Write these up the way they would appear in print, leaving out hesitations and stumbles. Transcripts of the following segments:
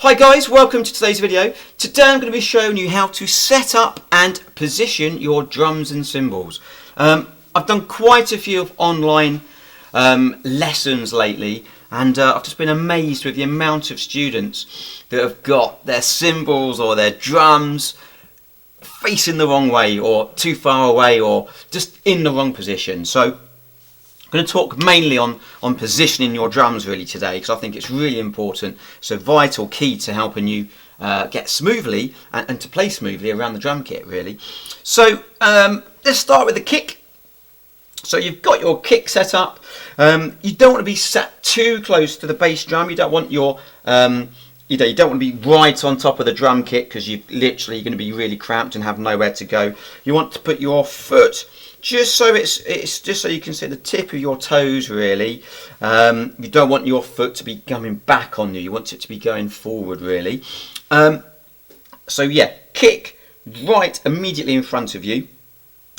Hi guys, welcome to today's video. Today I'm going to be showing you how to set up and position your drums and cymbals. I've done quite a few online lessons lately, and I've just been amazed with the amount of students that have got their cymbals or their drums facing the wrong way or too far away or just in the wrong position. So I'm going to talk mainly on positioning your drums really today, because I think it's really important. So vital key to helping you get smoothly and to play smoothly around the drum kit really. So let's start with the kick. So you've got your kick set up. You don't want to be sat too close to the bass drum. You don't want your you don't want to be right on top of the drum kit, because you're literally going to be really cramped and have nowhere to go. You want to put your foot just so it's just so you can see the tip of your toes really. You don't want your foot to be coming back on you. You want it to be going forward really. So yeah, kick right immediately in front of you,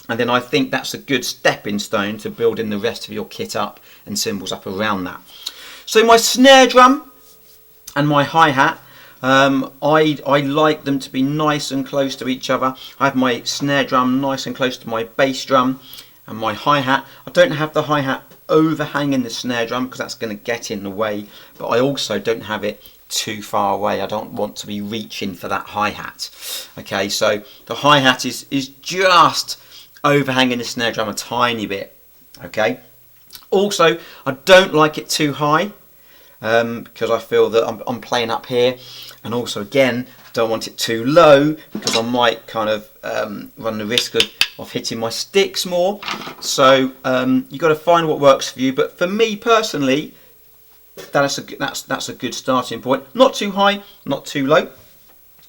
and then I think that's a good stepping stone to building the rest of your kit up and cymbals up around that. So my snare drum and my hi-hat, I like them to be nice and close to each other. I have my snare drum nice and close to my bass drum, and my hi-hat, I don't have the hi-hat overhanging the snare drum because that's going to get in the way, but I also don't have it too far away. I don't want to be reaching for that hi-hat. Okay, so the hi-hat is just overhanging the snare drum a tiny bit. Okay, also I don't like it too high, because I feel that I'm playing up here, and also again don't want it too low because I might kind of run the risk of hitting my sticks more. So you've got to find what works for you, but for me personally that's a good starting point. Not too high, not too low.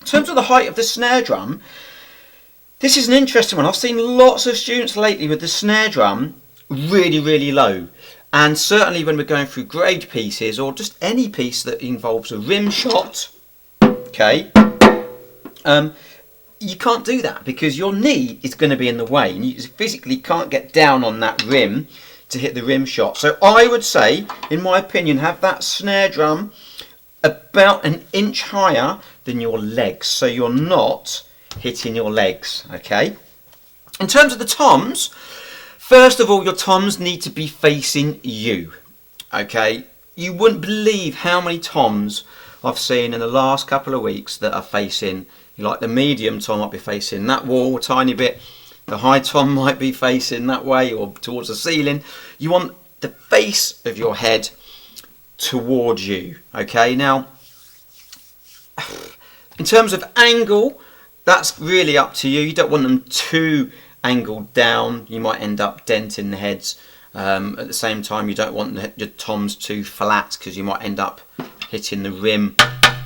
In terms of the height of the snare drum, this is an interesting one. I've seen lots of students lately with the snare drum really low. And certainly when we're going through grade pieces or just any piece that involves a rim shot, okay, you can't do that because your knee is going to be in the way and you physically can't get down on that rim to hit the rim shot. So I would say, in my opinion, have that snare drum about an inch higher than your legs, so you're not hitting your legs, okay? In terms of the toms, first of all, your toms need to be facing you, okay? You wouldn't believe how many toms I've seen in the last couple of weeks that are facing, like the medium tom might be facing that wall a tiny bit, the high tom might be facing that way or towards the ceiling. You want the face of your head towards you, okay? Now, in terms of angle, that's really up to you. You don't want them too angled down. You might end up denting the heads. At the same time, you don't want your toms too flat because you might end up hitting the rim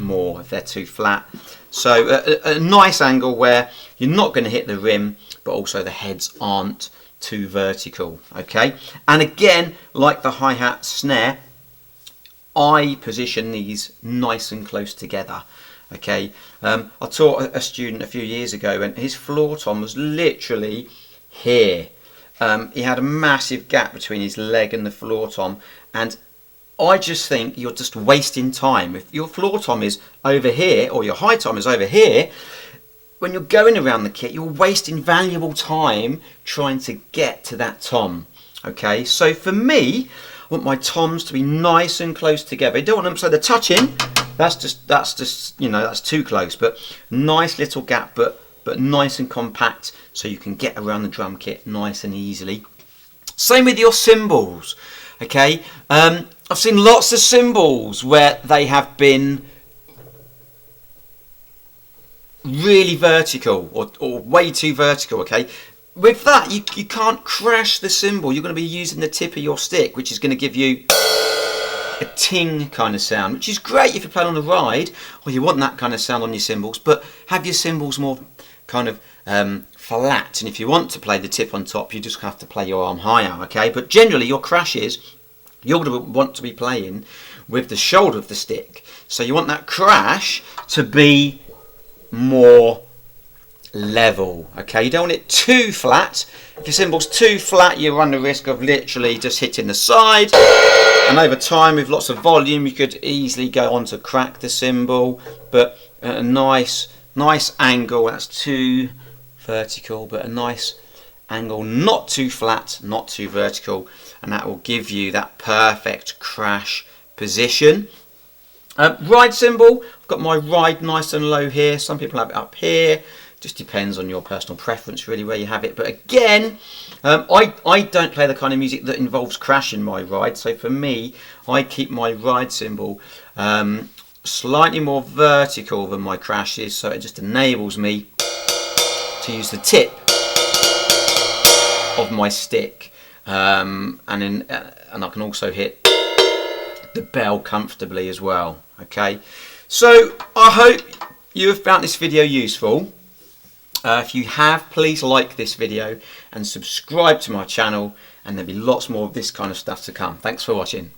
more if they're too flat. So a nice angle where you're not going to hit the rim, but also the heads aren't too vertical, okay? And again, like the hi-hat snare, I position these nice and close together. Okay, I taught a student a few years ago and his floor tom was literally here. He had a massive gap between his leg and the floor tom, and I just think you're just wasting time. If your floor tom is over here or your high tom is over here, when you're going around the kit, you're wasting valuable time trying to get to that tom. Okay, so for me, I want my toms to be nice and close together. You don't want them so they're touching. That's just you know, that's too close. But nice little gap, but nice and compact, so you can get around the drum kit nice and easily. Same with your cymbals. Okay, I've seen lots of cymbals where they have been really vertical or way too vertical. Okay, with that you can't crash the cymbal. You're going to be using the tip of your stick, which is going to give you a ting kind of sound, which is great if you're playing on the ride or you want that kind of sound on your cymbals, but have your cymbals more kind of flat, and if you want to play the tip on top, you just have to play your arm higher, okay? But generally your crashes, you're going to want to be playing with the shoulder of the stick, so you want that crash to be more level. Okay, you don't want it too flat. If your cymbal's too flat, you run the risk of literally just hitting the side, and over time with lots of volume you could easily go on to crack the cymbal. But at a nice angle, that's too vertical, but a nice angle, not too flat, not too vertical, and that will give you that perfect crash position. Ride cymbal, I've got my ride nice and low here. Some people have it up here. Just depends on your personal preference really where you have it. But again, I don't play the kind of music that involves crash in my ride. So for me, I keep my ride cymbal slightly more vertical than my crash is. So it just enables me to use the tip of my stick. And I can also hit the bell comfortably as well. Okay, so I hope you have found this video useful. If you have, please like this video and subscribe to my channel, and there'll be lots more of this kind of stuff to come. Thanks for watching.